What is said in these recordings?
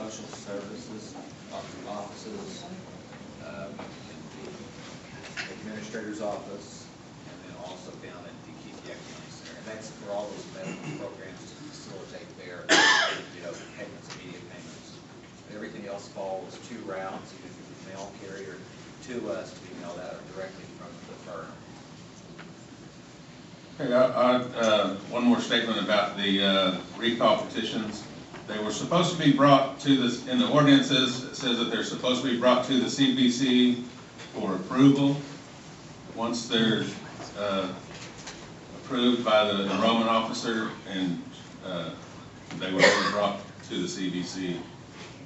social services, offices, the administrator's office, and then also down at the KPI County Center. And that's for all those medical programs to facilitate their, payments, immediate payments. Everything else follows 2 routes, either through the mail carrier to us to be mailed out or directly from the firm. Okay, one more statement about the recall petitions. They were supposed to be brought to this, in the ordinances, it says that they're supposed to be brought to the CBC for approval. Once they're approved by the enrollment officer, and they were never brought to the CBC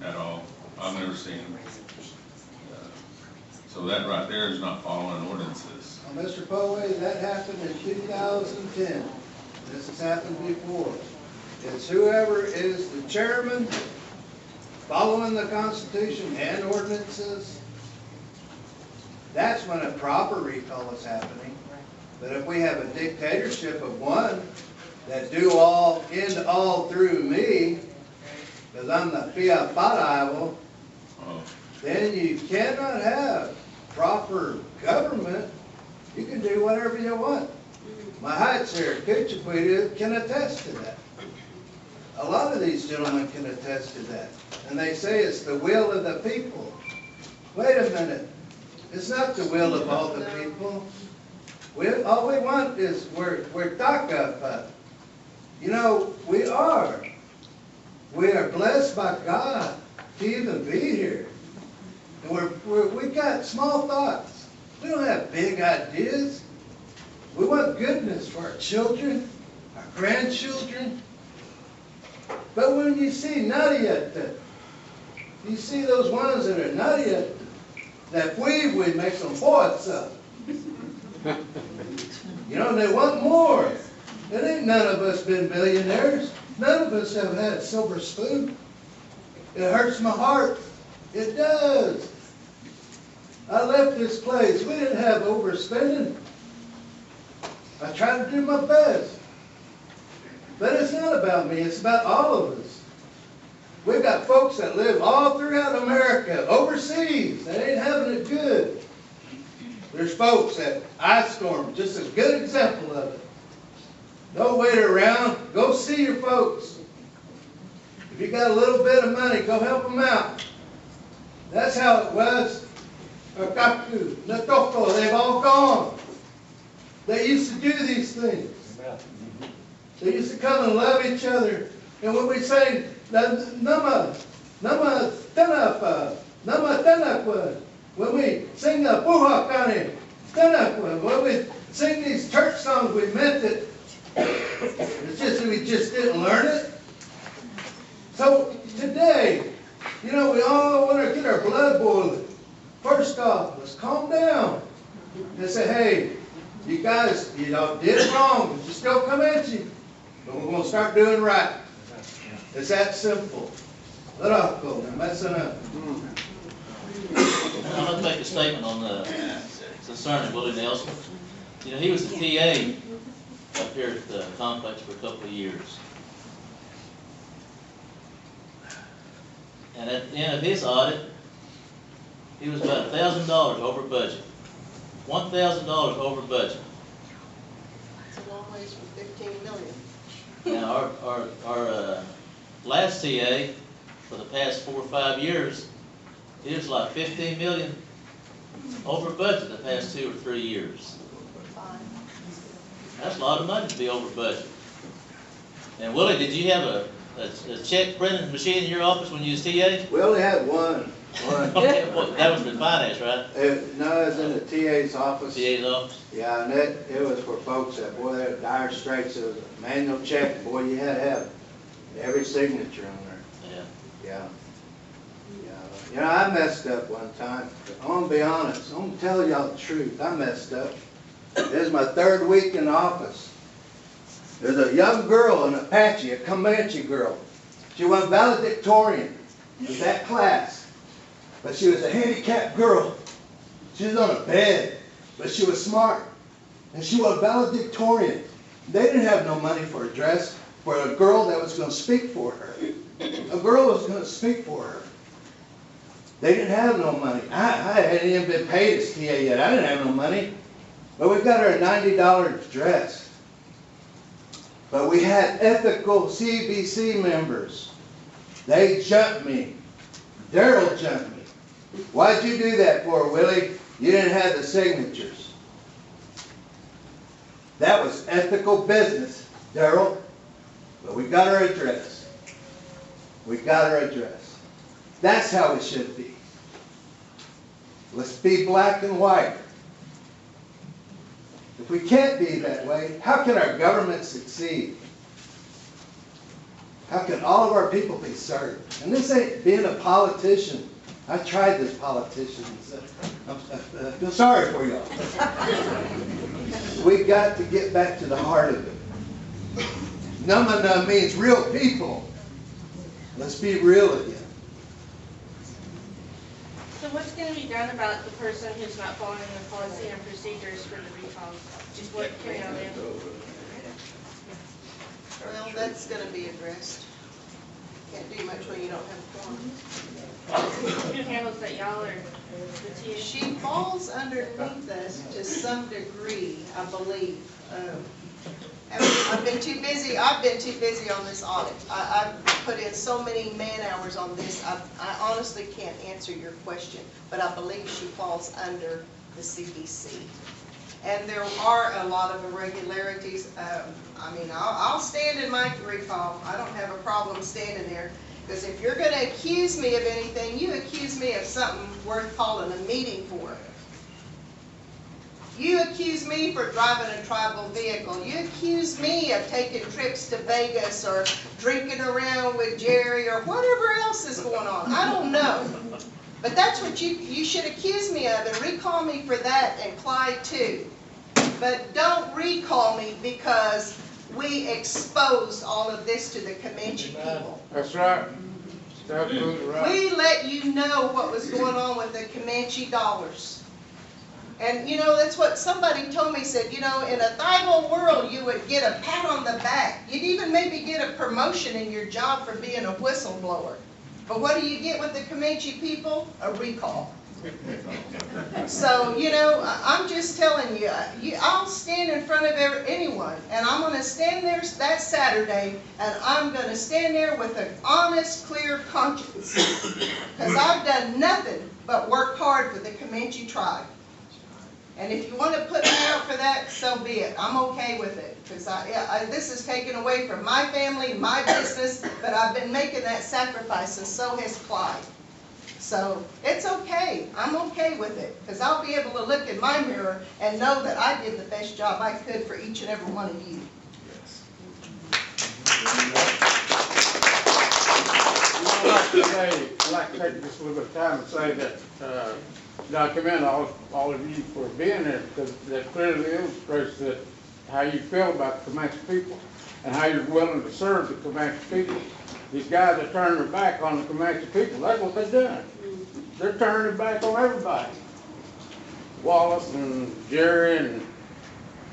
at all. I've never seen them. So that right there is not following ordinances. Well, Mr. Poway, that happened in 2010. This has happened before. It's whoever is the chairman, following the Constitution and ordinances, that's when a proper recall is happening. But if we have a dictatorship of one that do all, end all through me, because I'm the fiat patable, then you cannot have proper government. You can do whatever you want. My heights here, Kuchipwita, can attest to that. A lot of these gentlemen can attest to that. And they say it's the will of the people. Wait a minute. It's not the will of all the people. All we want is we're Tahsequah. We are. We are blessed by God to even be here. And we got small thoughts. We don't have big ideas. We want goodness for our children, our grandchildren. But when you see nutty, you see those ones that are nutty, that we make some poets up. They want more. It ain't none of us been billionaires. None of us have had a silver spoon. It hurts my heart. It does. I left this place. We didn't have overspending. I tried to do my best. But it's not about me. It's about all of us. We've got folks that live all throughout America, overseas, that ain't having it good. There's folks at Ice Storm, just a good example of it. Don't wait around. Go see your folks. If you got a little bit of money, go help them out. That's how it was. Kaku, Natoko, they've all gone. They used to do these things. They used to come and love each other. And when we say, Nama Tanakwa, when we sing the Puhakane, Tanakwa, when we sing these church songs, we meant it. It's just that we just didn't learn it. So today, we all want to get our blood boiling. First off, let's calm down and say, hey, you guys, did it wrong, but you still come at you. But we're going to start doing right. It's that simple. Let off go. Messing up. I'm going to make a statement on concerning Willie Nelson. He was the TA up here at the complex for a couple of years. And at the end of his audit, he was about $1,000 over budget. $1,000 over budget. That's a long ways from 15 million. Now, our last TA for the past 4 or 5 years, it was like 15 million over budget the past 2 or 3 years. That's a lot of money to be over budget. And Willie, did you have a check printing machine in your office when you was TA? We only had one. Okay, well, that was in finance, right? No, it was in the TA's office. TA's office? Yeah, and it was for folks that, boy, they're dire straits. It was a manual check. Boy, you had to have every signature on there. Yeah. Yeah. I messed up one time. I'm going to be honest. I'm going to tell y'all the truth. I messed up. This is my 3rd week in office. There's a young girl, an Apache, a Comanche girl. She was valedictorian in that class. But she was a handicapped girl. She was on a bed, but she was smart. And she was valedictorian. They didn't have no money for a dress for a girl that was going to speak for her. A a girl was gonna speak for her. They didn't have no money. I hadn't even been paid as TA yet. I didn't have no money. But we got her a $90 dress. But we had ethical CBC members. They jumped me. Daryl jumped me. Why'd you do that for, Willie? You didn't have the signatures. That was ethical business, Daryl. But we got her a dress. We got her a dress. That's how it should be. Let's be black and white. If we can't be that way, how can our government succeed? How can all of our people be served? And this ain't being a politician. I tried this politician. I feel sorry for y'all. We got to get back to the heart of it. Nama means real people. Let's be real again. So what's going to be done about the person who's not following the policy and procedures for the recalls? Just what can I do? Well, that's gonna be addressed. Can't do much when you don't have a quorum. Who handles that, y'all or the TA? She falls underneath us to some degree, I believe. I've been too busy on this audit. I've put in so many man hours on this, I honestly can't answer your question, but I believe she falls under the CBC. And there are a lot of irregularities. I mean, I'll stand in my recall. I don't have a problem standing there. Because if you're going to accuse me of anything, you accuse me of something worth calling a meeting for. You accuse me for driving a tribal vehicle. You accuse me of taking trips to Vegas or drinking around with Jerry or whatever else is going on. I don't know. But that's what you should accuse me of and recall me for that, and Clyde too. But don't recall me because we exposed all of this to the Comanche people. That's right. That's absolutely right. We let you know what was going on with the Comanche dollars. And you know, that's what somebody told me, said, you know, in a third world you would get a pat on the back. You'd even maybe get a promotion in your job for being a whistleblower. But what do you get with the Comanche people? A recall. So, you know, I'm just telling you, I'll stand in front of anyone, and I'm going to stand there that Saturday, and I'm going to stand there with an honest, clear conscience. Because I've done nothing but work hard for the Comanche tribe. And if you want to put me out for that, so be it. I'm okay with it. Because this is taken away from my family, my business, but I've been making that sacrifice, and so has Clyde. So it's okay. I'm okay with it. Because I'll be able to look in my mirror and know that I did the best job I could for each and every one of you. I'd like to take just a little bit of time and say that I commend all of you for being there, because that clearly illustrates that how you feel about the Comanche people and how you're willing to serve the Comanche people. These guys are turning their back on the Comanche people. That's what they're doing. They're turning their back on everybody. Wallace and Jerry and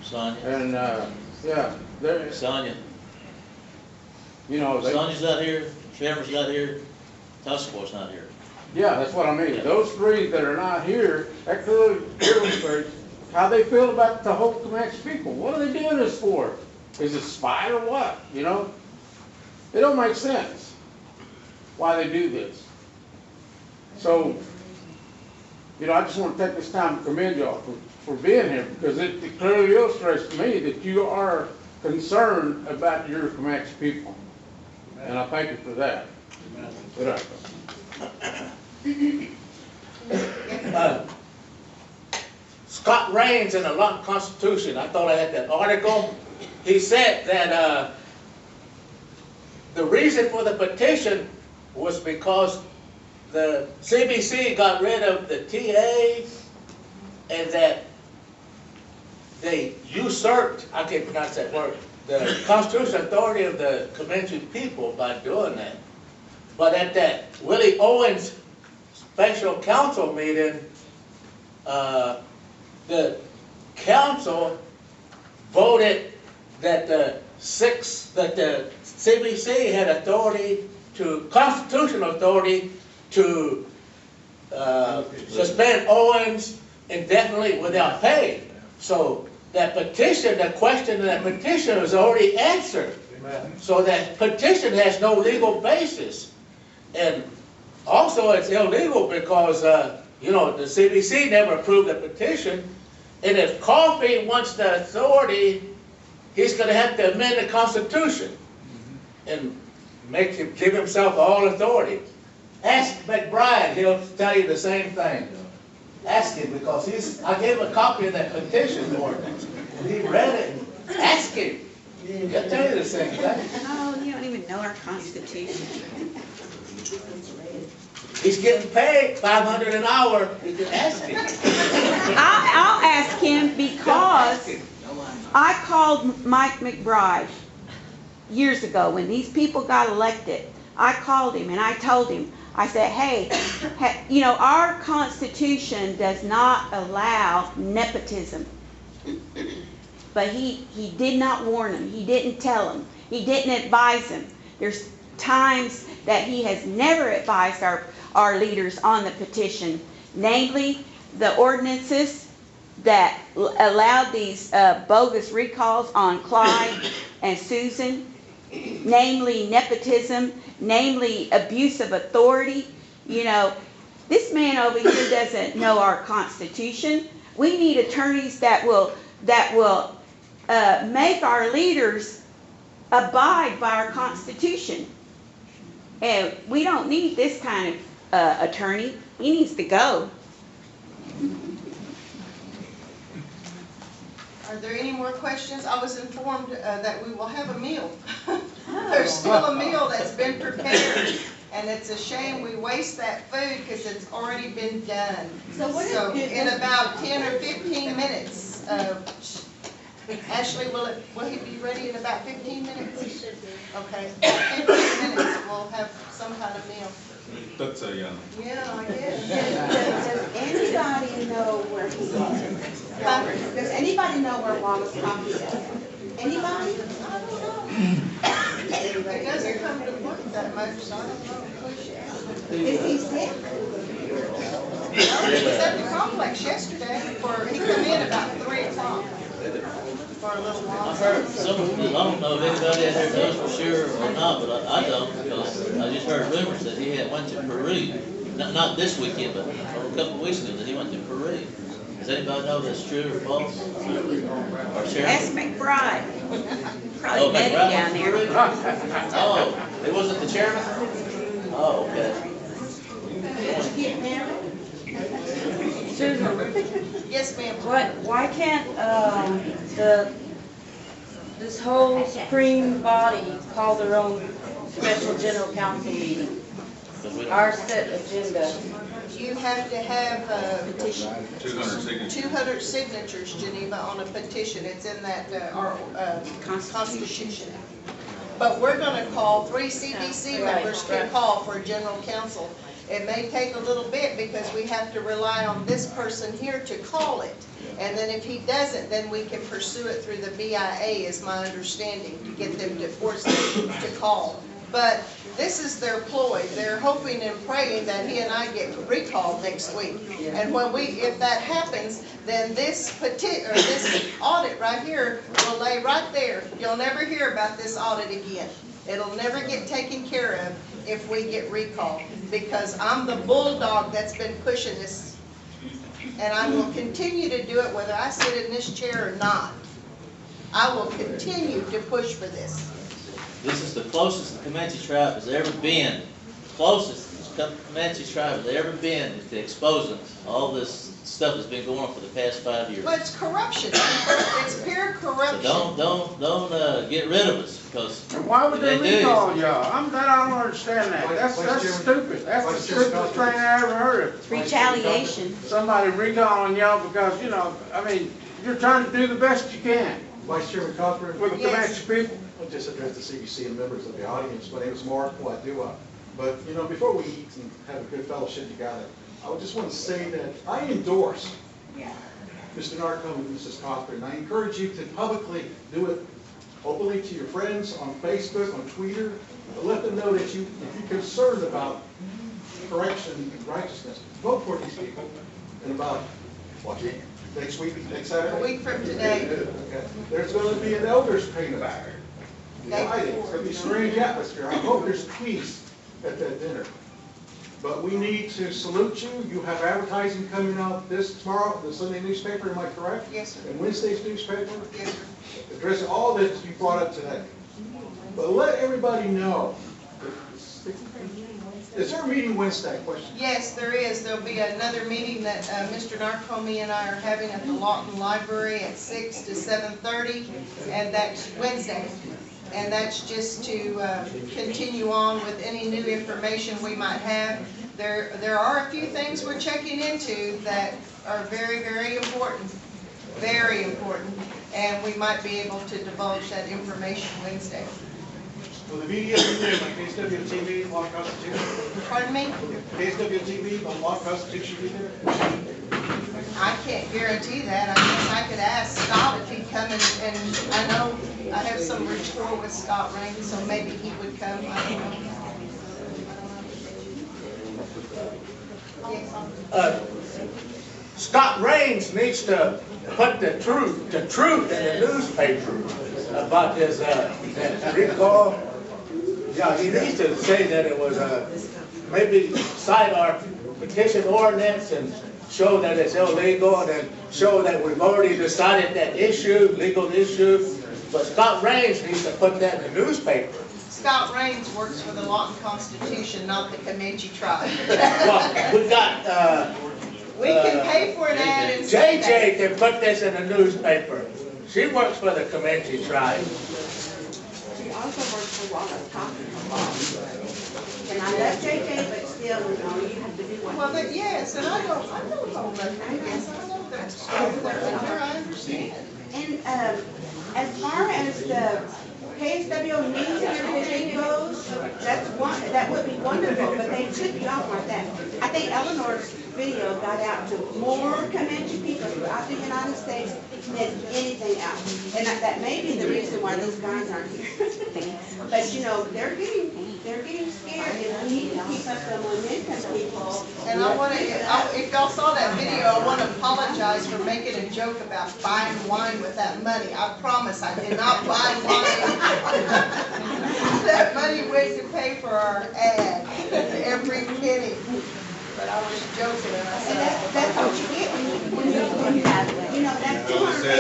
Sonya. And yeah, they're, Sonya. you know, they, Sonya's not here, Trevor's not here, Tahsequah's not here. yeah, that's what I mean. Yeah. Those three that are not here, that clearly illustrates how they feel about the whole Comanche people. What are they doing this for? Is it spite or what? You know, it don't make sense why they do this. So, you know, I just want to take this time to commend y'all for being here, because it clearly illustrates to me that you are concerned about your Comanche people. And I thank you for that. Good afternoon. Scott Raines in the London Constitution, I thought I had that article. He said that the reason for the petition was because the CBC got rid of the TA and that they usurped, I can't pronounce that word, the constitutional authority of the Comanche people by doing that. But at that Willie Owens special council meeting, the council voted that the CBC had authority to constitutional authority to suspend Owens indefinitely without pay. So that petition, the question in that petition is already answered. So that petition has no legal basis. And also it's illegal because, you know, the CBC never approved the petition. And if Coffey wants the authority, he's gonna have to amend the Constitution and make him, give himself all authority. Ask McBride, he'll tell you the same thing. Ask him, because I gave him a copy of that petition ordinance, and he read it, and ask him. He'll tell you the same thing. Oh, you don't even know our Constitution. He's getting paid $500 an hour, you can ask him. I'll ask him because I called Mike McBride years ago when these people got elected. I called him and I told him, I said, hey, you know, our Constitution does not allow nepotism. But he did not warn him. He didn't tell him. He didn't advise him. There's times that he has never advised our leaders on the petition, namely the ordinances that allowed these bogus recalls on Clyde and Susan, namely nepotism, namely abuse of authority. You know, this man over here doesn't know our Constitution. We need attorneys that will make our leaders abide by our Constitution. And we don't need this kind of attorney. He needs to go. Are there any more questions? I was informed that we will have a meal. There's still a meal that's been prepared, and it's a shame we waste that food because it's already been done. So in about 10 or 15 minutes, Ashley, will he be ready in about 15 minutes? He should be. Okay, 15 minutes, we'll have some kind of meal. That's a, Yeah, I guess. Does anybody know where he is? Does anybody know where Wallace Coffey is? Anybody? I don't know. It doesn't come to work that much, so I don't know who Is he sick? He was at the complex yesterday, he come in about 3 o'clock for a little while. I heard I don't know if anybody out there knows for sure or not, but I don't, because I just heard rumors that he went to Peru. Not this weekend, but a couple of weeks ago that he went to Peru. Does anybody know if that's true or false? Or Sharon? Ask McBride. Probably met him down there. Oh, it wasn't the chairman? Oh, okay. Susan, Yes, ma'am. why can't, this whole supreme body call their own special general council meeting? Our set agenda. You have to have, Petition. 200 signatures. 200 signatures, Geneva, on a petition. It's in that, our Constitution. But we're gonna call, 3 CBC members can call for a general council. It may take a little bit because we have to rely on this person here to call it. And then if he doesn't, then we can pursue it through the BIA, is my understanding, to get them to force them to call. But this is their ploy. They're hoping and praying that he and I get recalled next week. And when if that happens, then this audit right here will lay right there. You'll never hear about this audit again. It'll never get taken care of if we get recalled, because I'm the bulldog that's been pushing this. And I will continue to do it whether I sit in this chair or not. I will continue to push for this. This is the closest the Comanche tribe has ever been, closest the Comanche tribe has ever been to exposing all this stuff that's been going on for the past 5 years. But it's corruption. It's pure corruption. So don't get rid of us, because And why would they do. recall y'all? I don't understand that. That's stupid. That's the stupidest thing I ever heard of. Retaliation. Somebody recalling y'all because, you know, I mean, you're trying to do the best you can Vice Chairman Cochran, for the Yes. Comanche people. I'll just address the CBC and members of the audience. My name is Mark Waitua. But, you know, before we eat and have a good fellowship together, I would just want to say that I endorse Mr. Narcombe and Mrs. Cochran. I encourage you to publicly do it openly to your friends on Facebook, on Twitter, But let them know that if you're concerned about correction and righteousness, vote for these people. And about, what, next week, next Saturday? A week from today. Okay. There's going to be an elders payment. Exciting. It's going to be a strange atmosphere. I hope there's peace at that dinner. But we need to salute you. You have advertising coming out tomorrow, the Sunday newspaper, am I correct? Yes, sir. And Wednesday's newspaper? Yes, sir. Addressing all that you brought up today. But let everybody know. Is there a meeting Wednesday? Question. Yes, there is. There'll be another meeting that Mr. Narcomi and I are having at the Lawton Library at 6 to 7:30, and that's Wednesday. And that's just to continue on with any new information we might have. There are a few things we're checking into that are very, very important. Very important. And we might be able to divulge that information Wednesday. Will the media be there, like KSWTV, Law and Constitution? Pardon me? KSWTV, Law and Constitution be there? I can't guarantee that. I guess I could ask Scott if he'd come, and I know I have some rapport with Scott Raines, so maybe he would come. I don't know. Yes. Scott Raines needs to put the truth in the newspaper about this, that recall. Yeah, he needs to say that it was, maybe cite our petition ordinance and show that it's illegal, and then show that we've already decided that issue, legal issue. But Scott Raines needs to put that in the newspaper. Scott Raines works for the Lawton Constitution, not the Comanche tribe. Well, we got, We can pay for an ad and say that. JJ can put this in the newspaper. She works for the Comanche tribe. She also works for Wallace Coffey. And I love JJ, but still, you know, you have to do what. Well, but yes, and I don't know that. Yes, I know that's true. There, I understand. And as far as the KSW news and everything goes, that would be wonderful, but they should be off like that. I think Eleanor's video got out to more Comanche people throughout the United States than anything else. And that may be the reason why those guys aren't here. But you know, they're getting scared, and we need to keep up the momentum, people. And I want to, if y'all saw that video, I want to apologize for making a joke about buying wine with that money. I promise I did not buy wine. That money went to pay for our ad, every penny. But I was joking, and I said, That's what you get when you have, you know, that's $280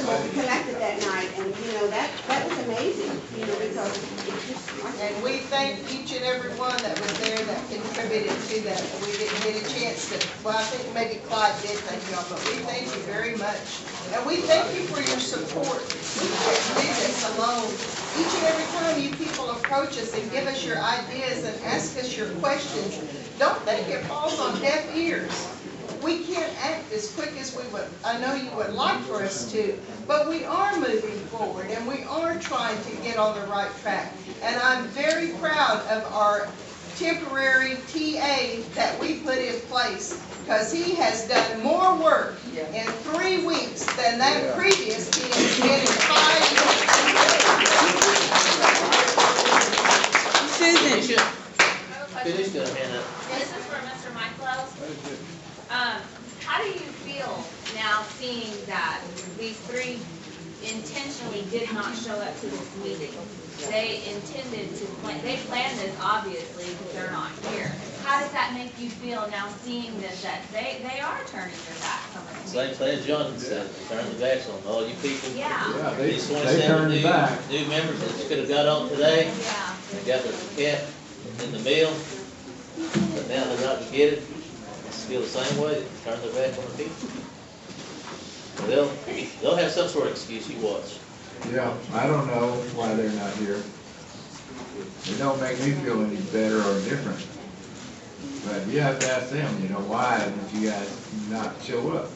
what we collected that night, and you know, that was amazing, you know, because it's just. and we thank each and every one that was there that contributed to that. We didn't get a chance to, well, I think maybe Clyde did thank y'all, but we thank you very much. And we thank you for your support. We can't do this alone. Each and every time you people approach us and give us your ideas and ask us your questions, don't think it falls on deaf ears. We can't act as quick as we would, I know you would like for us to, but we are moving forward and we are trying to get on the right track. And I'm very proud of our temporary TA that we put in place, because he has done more work in 3 weeks than that previous TA did in 5 years. Susan. Finish that minute. This is for Mr. Michaelos. How do you feel now seeing that these 3 intentionally did not show up to this meeting? They intended to plan, they planned this obviously because they're not here. How does that make you feel now seeing this, that they are turning their backs on the Same thing as Jonathan said, turn the backs on all you people. Yeah. These 27 new members that could have got on today, Yeah. they got their cat in the meal, but now they're not to get it. Feel the same way, turn their back on the people. They'll have some sort of excuse, you watch. Yeah, I don't know why they're not here. It don't make me feel any better or different. But you have to ask them, you know, why did you guys not show up?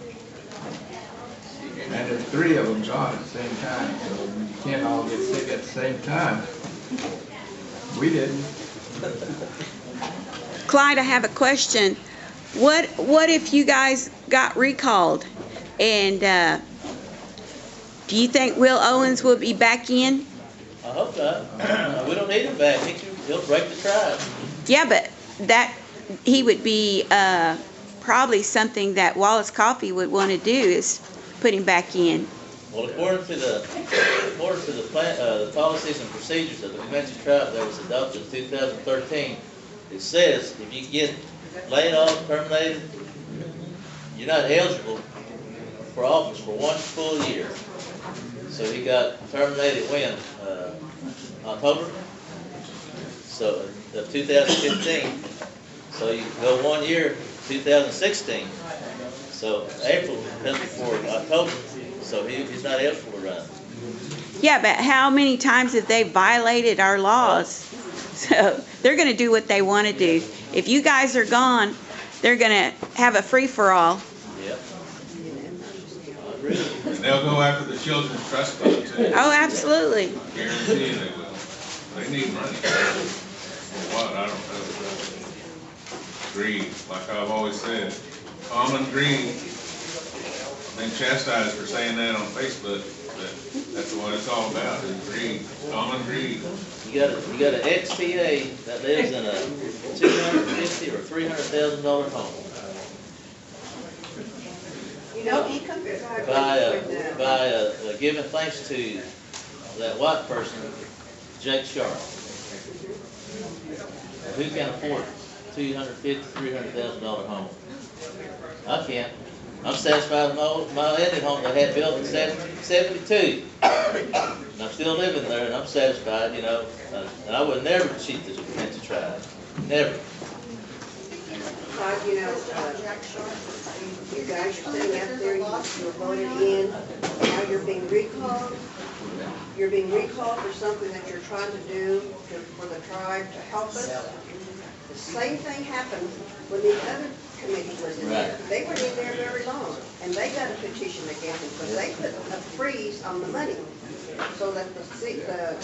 And there's 3 of them gone at the same time, so you can't all get sick at the same time. We didn't. Clyde, I have a question. What if you guys got recalled and Do you think Will Owens will be back in? I hope not. We don't need him back. He'll break the tribe. Yeah, but he would be probably something that Wallace Coffey would want to do is put him back in. Well, according to the policies and procedures of the Comanche tribe that was adopted in 2013, it says if you get laid off, terminated, you're not eligible for office for 1 full year. So he got terminated when? October? So, of 2015. So you go 1 year, 2016. So April comes before October. So he's not eligible to run. Yeah, but how many times have they violated our laws? So they're going to do what they want to do. If you guys are gone, they're going to have a free-for-all. Yep. And they'll go after the Children's Trust Fund too. Oh, absolutely. Guarantee they will. They need money. For what? I don't know. Greed, like I've always said. Common greed. I've been chastised for saying that on Facebook, but that's what it's all about, is greed. Common greed. You got an XPA that lives in a $250,000 or $300,000 home. No income? By giving thanks to that white person, Jake Sharp. Who can afford $250,000, $300,000 home? I can't. I'm satisfied with my Indian home that I had built in 72. And I'm still living there, and I'm satisfied, you know. And I would never cheat the Comanche tribe. Never. You know, you guys are sitting out there, you were voted in, now you're being recalled. You're being recalled for something that you're trying to do for the tribe to help us. The same thing happened when the other committee was in there. They weren't in there very long, and they got a petition against them because they put a freeze on the money so that the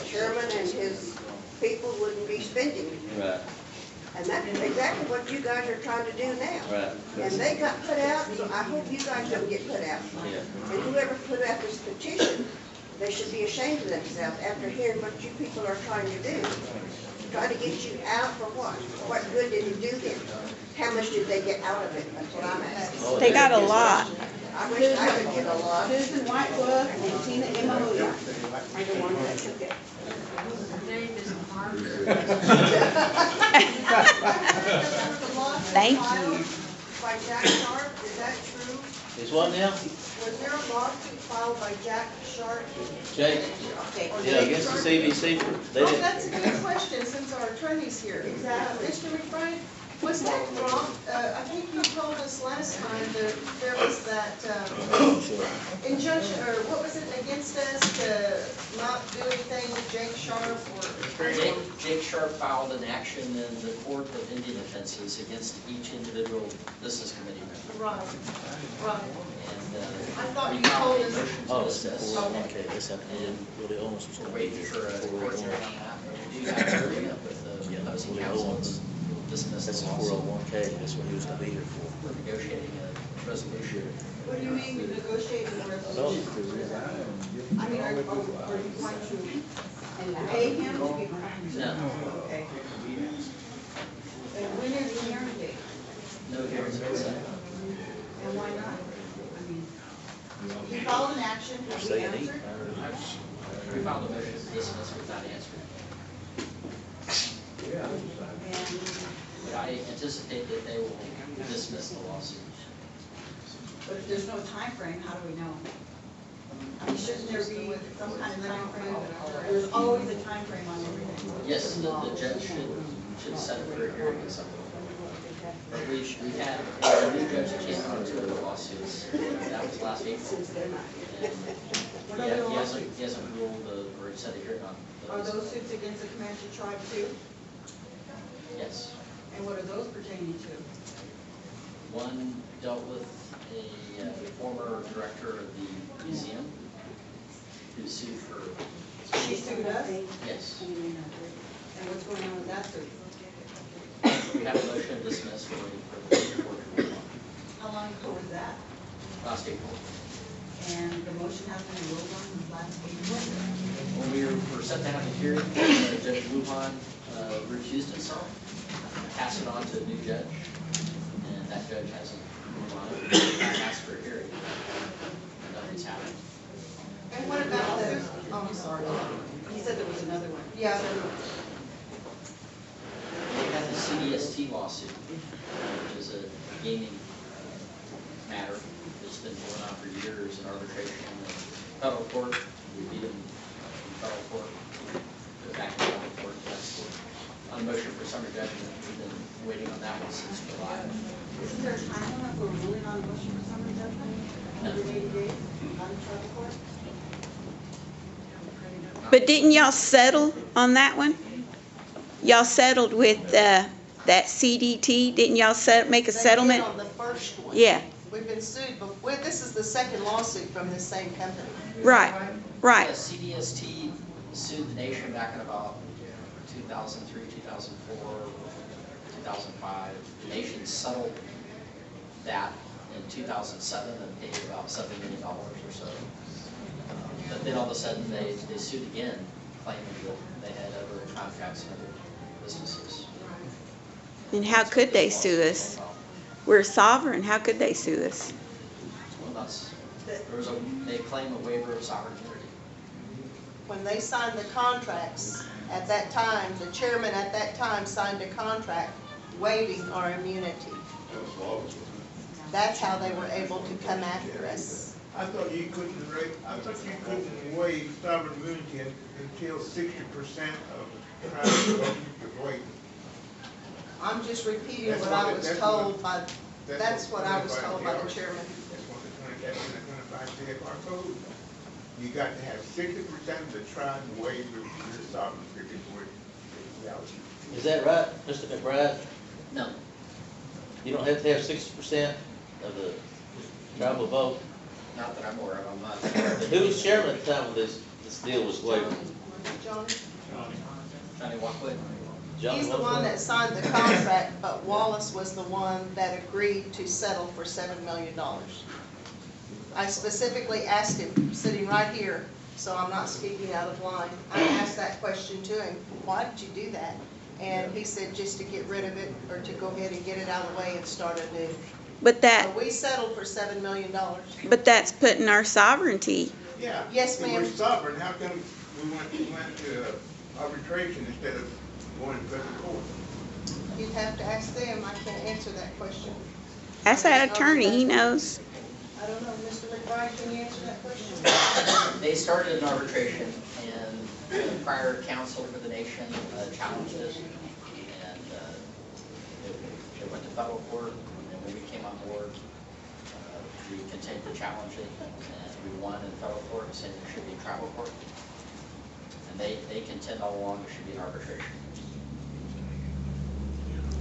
chairman and his people wouldn't be spending. Right. And that's exactly what you guys are trying to do now. Right. And they got put out, so I hope you guys don't get put out. Yeah. And whoever put out this petition, they should be ashamed of themselves after hearing what you people are trying to do. Try to get you out for what? What good did it do them? How much did they get out of it? That's what I'm asking. They got a lot. I wish I could get a lot. Susan Whiteblood and Tina Imola are the ones that took it. Thank you. By Jack Sharp, is that true? Is what now? Was there a lawsuit filed by Jack Sharp? Jake? Yeah, against the CBC. Oh, that's a good question, since our attorney's here. Exactly. Mr. McBride, was that wrong? I think you told us last time that there was that injunction, or what was it, against us to not do anything with Jake Sharp or? Jake Sharp filed an action in the Court of Indian Offenses against each individual business committee member. Right, right. And I thought you told us. Oh, okay, this happened, really almost was we're waiting for a court hearing on that. We do have to hurry up with the opposing counsel. Dismiss That's the a lawsuit. 401k, that's what he was gonna be here for. We're negotiating a resolution. What do you mean you're negotiating a resolution? I mean, are you going to pay him to be? No. Okay. And when is the hearing date? No hearings have been set. And why not? I mean, he filed an action, have we Say it answered? We filed a motion to dismiss without answering. But I anticipate that they will dismiss the lawsuit. But if there's no time frame, how do we know? I mean, shouldn't there be some kind of time frame? There's always a time frame on everything. Yes, the judge should set it for a hearing at some point. But we had a new judge that came on two of the lawsuits. That was last April. And he hasn't ruled or set a hearing on Are those. those suits against the Comanche tribe too? Yes. And what are those pertaining to? One dealt with a former director of the museum who sued for. She sued us? Yes. And what's going on with that suit? We have a motion to dismiss, we're waiting for the court to rule on. How long ago was that? Last April. And the motion has been ruled on last April. When we were set to have a hearing, Judge Lujan recused himself, passed it on to a new judge, and that judge hasn't moved on it. Asked for a hearing. Nothing's happened. And what about the, oh, I'm sorry. He said there was another one. yeah, We had the CDST lawsuit, which is a gaming matter that's been going on for years in arbitration and federal court. We beat them in federal court, go back to federal court. That's on a motion for summary judgment. We've been waiting on that one since July. Isn't there a time limit for ruling on a motion for summary judgment? 180 days, not in federal court? But didn't y'all settle on that one? Y'all settled with that CDT? Didn't y'all make a settlement? They did on the first one. Yeah, We've been sued, but this is the second lawsuit from this same company. right, right. The CDST sued the nation back in about 2003, 2004, 2005. The nation settled that in 2007 and paid about $7 million or so. But then all of a sudden they sued again, claiming that they had other contracts and other businesses. And how could they sue us? We're sovereign, how could they sue us? Well, they claim a waiver of sovereign immunity. When they signed the contracts, at that time, the chairman at that time signed a contract waiving our immunity. That's how they were able to come after us. I thought you couldn't waive sovereign immunity until 60% of the tribal votes were waived. I'm just repeating what I was told by, that's what I was told by the chairman. That's what the 25 CFR code. You got to have 60% of the tribe waive your sovereignty before it. Is that right, Mr. McBride? No. You don't have to have 60% of the tribal vote? Not that I'm aware of, I'm not. And who was chairman at the time when this deal was waived? John? Johnny Walkwood. He's the one that signed the contract, but Wallace was the one that agreed to settle for $7 million. I specifically asked him, sitting right here, so I'm not speaking out of line. I asked that question to him, why did you do that? And he said just to get rid of it, or to go ahead and get it out of the way and start anew. But So we settled for $7 million. but that's putting our sovereignty. Yeah. Yes, If ma'am. we're sovereign, how come we went to arbitration instead of going to federal court? You'd have to ask them, I can't answer that question. Ask that attorney, he knows. I don't know, Mr. McBride, can you answer that question? They started an arbitration, and the prior counsel for the nation challenged it, and it went to federal court, and when we came on board, we continued to challenge it, and we won in federal court, saying there should be tribal court. And they contend all along there should be an arbitration.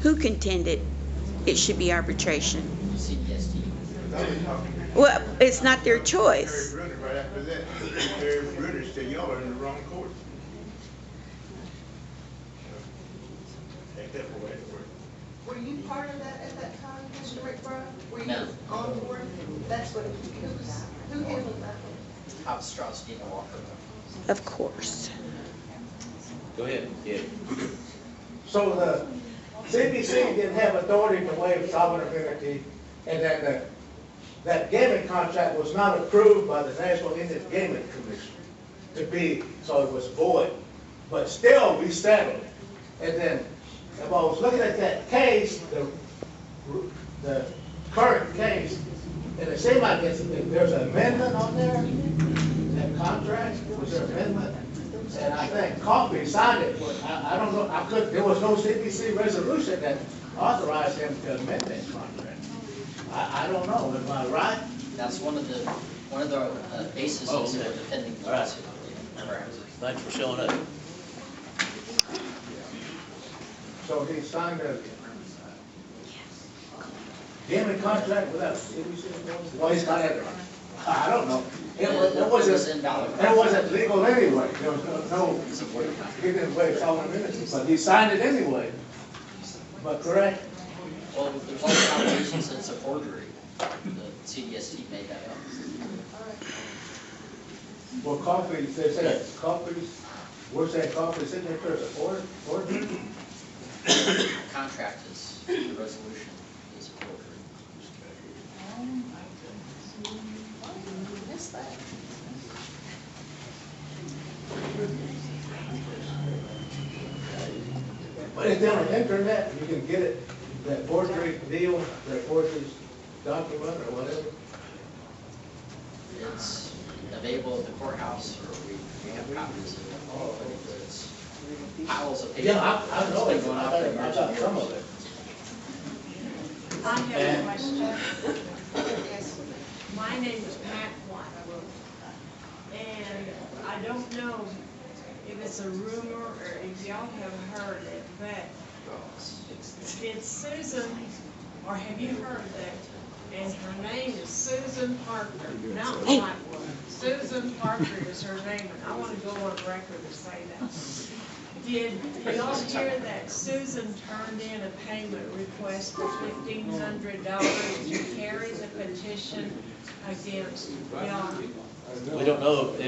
Who contended it should be arbitration? CDST. Well, it's not their choice. Terry Bruner, right after that, Terry Bruner said, y'all are in the wrong court. Take that for what it's worth. Were you part of that at that time, Mr. McBride? Were you No. on board? That's what, who handled that one? Hobbs, Strauss, Dean, and Walker. Of course. Go ahead, yeah. So the CBC didn't have authority to waive sovereign immunity, and that gaming contract was not approved by the National Indian Gaming Commission to be, so it was void. But still, we settled. And then, if I was looking at that case, the current case, and it seemed like there's an amendment on there, that contract, was there an amendment? And I think Coffey signed it, but I don't know, there was no CBC resolution that authorized him to amend that contract. I don't know, am I right? That's one of the bases Oh, of okay. defending the All right. lawsuit. Thanks for showing up. So he signed a gaming contract without CBC? Well, he's got it. I don't know. It wasn't legal anyway. There was no, he didn't waive sovereign immunity, but he signed it anyway. But correct? Well, there's all the allegations that it's a forgery. The CDST made that up. Well, Coffey says that, Coffey's, where's that Coffey signature, or? The contract is, the resolution is forgery. Missed that. But it's on the internet, you can get it, that forgery deal, that forgery document or whatever. It's available at the courthouse, or we have copies of it. But it's piles of paper. Yeah, I know It's it, been going I on for got years some and of years. it. I have a question. My name is Pat White, and I don't know if it's a rumor or if y'all have heard it, but did Susan, or have you heard that, and her name is Susan Parker, not Whitewood. Susan Parker is her name, and I want to go on record to say that. Did y'all hear that Susan turned in a payment request for $1,500 to carry the petition against y'all? We don't know if